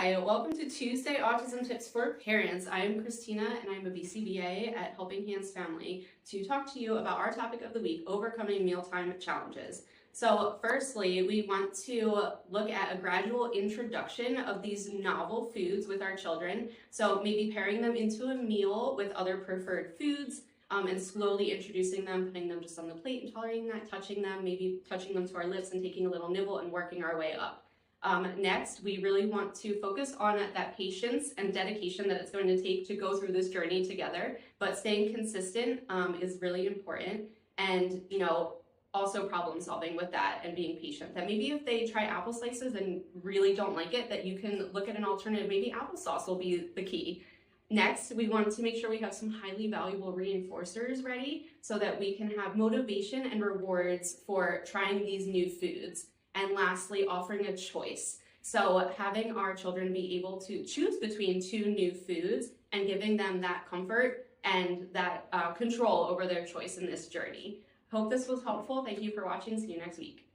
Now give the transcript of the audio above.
Hi, welcome to Tuesday Autism Tips for Parents. I am Christina and I'm a BCBA at Helping Hands Family to talk to you about our topic of the week, overcoming mealtime challenges. So firstly, we want to look at a gradual introduction of these novel foods with our children. So maybe pairing them into a meal with other preferred foods, and slowly introducing them, putting them just on the plate and tolerating that, touching them, maybe touching them to our lips and taking a little nibble and working our way up. Next, we really want to focus on that patience and dedication that it's going to take to go through this journey together, but staying consistent is really important. And, also problem solving with that and being patient. That maybe if they try apple slices and really don't like it, that you can look at an alternative. Maybe applesauce will be the key. Next, we want to make sure we have some highly valuable reinforcers ready so that we can have motivation and rewards for trying these new foods. And lastly, offering a choice. So having our children be able to choose between two new foods and giving them that comfort and that control over their choice in this journey. Hope this was helpful. Thank you for watching. See you next week.